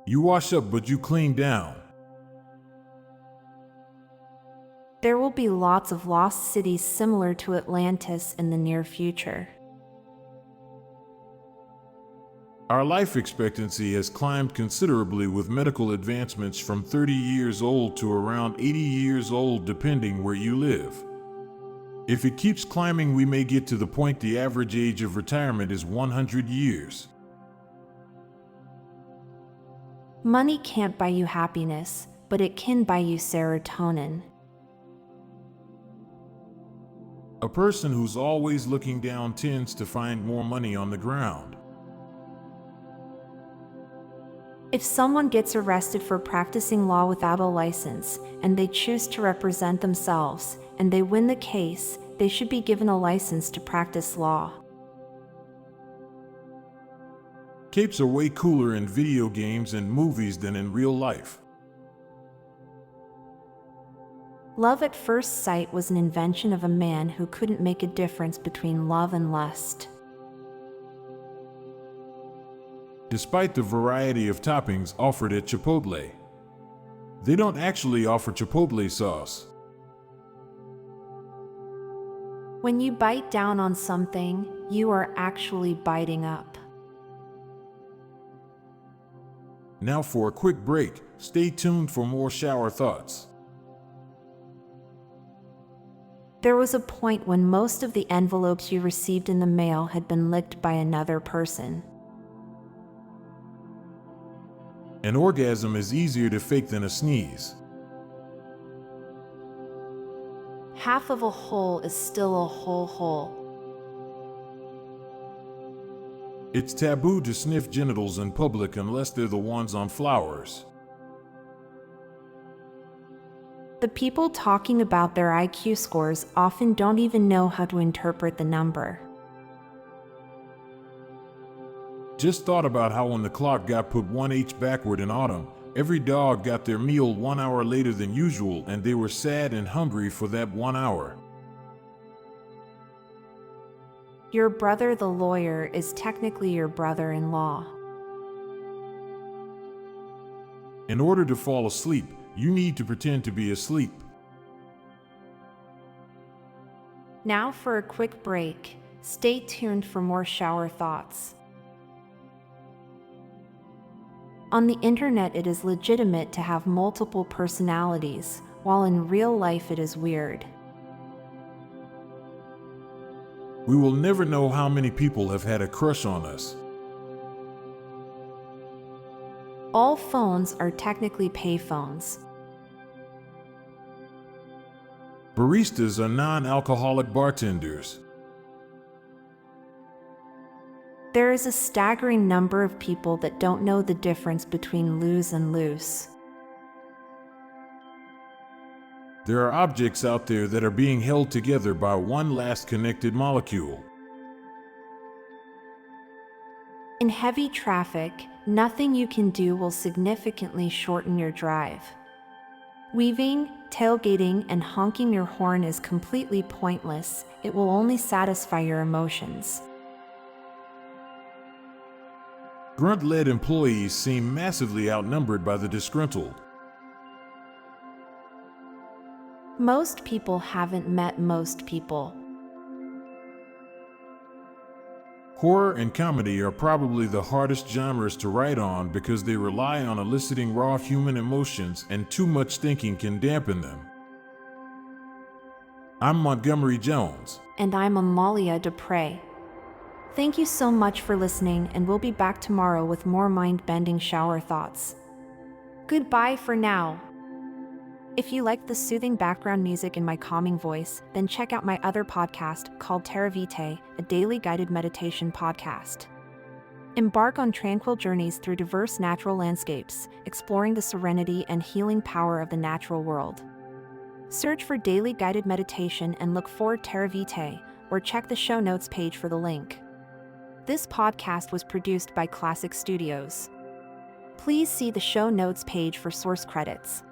You wash up, but you clean down. There will be lots of lost cities similar to Atlantis in the near future. Our life expectancy has climbed considerably with medical advancements from 30 years old to around 80 years old depending where you live. If it keeps climbing, we may get to the point the average age of retirement is 100 years. Money can't buy you happiness, but it can buy you serotonin. A person who's always looking down tends to find more money on the ground. If someone gets arrested for practicing law without a license, and they choose to represent themselves, and they win the case, they should be given a license to practice law. Capes are way cooler in video games and movies than in real life. Love at first sight was an invention of a man who couldn't make a difference between love and lust. Despite the variety of toppings offered at Chipotle, they don't actually offer Chipotle sauce. When you bite down on something, you are actually biting up. Now for a quick break, stay tuned for more shower thoughts. There was a point when most of the envelopes you received in the mail had been licked by another person. An orgasm is easier to fake than a sneeze. Half of a hole is still a whole hole. It's taboo to sniff genitals in public unless they're the ones on flowers. The people talking about their IQ scores often don't even know how to interpret the number. Just thought about how when the clock got put 1 H backward in autumn, every dog got their meal 1 hour later than usual, and they were sad and hungry for that 1 hour. Your brother the lawyer is technically your brother-in-law. In order to fall asleep, you need to pretend to be asleep. Now for a quick break. Stay tuned for more shower thoughts. On the internet, it is legitimate to have multiple personalities, while in real life it is weird. We will never know how many people have had a crush on us. All phones are technically payphones. Baristas are non-alcoholic bartenders. There is a staggering number of people that don't know the difference between lose and loose. There are objects out there that are being held together by one last connected molecule. In heavy traffic, nothing you can do will significantly shorten your drive. Weaving, tailgating, and honking your horn is completely pointless. It will only satisfy your emotions. Grunt-led employees seem massively outnumbered by the disgruntled. Most people haven't met most people. Horror and comedy are probably the hardest genres to write on because they rely on eliciting raw human emotions, and too much thinking can dampen them. I'm Montgomery Jones. And I'm Amalia Dupre. Thank you so much for listening, and we'll be back tomorrow with more mind-bending shower thoughts. Goodbye for now. If you like the soothing background music in my calming voice, then check out my other podcast called Terra Vitae, a daily guided meditation podcast. Embark on tranquil journeys through diverse natural landscapes, exploring the serenity and healing power of the natural world. Search for daily guided meditation and look for Terra Vitae, or check the show notes page for the link. This podcast was produced by Klassic Studios. Please see the show notes page for source credits.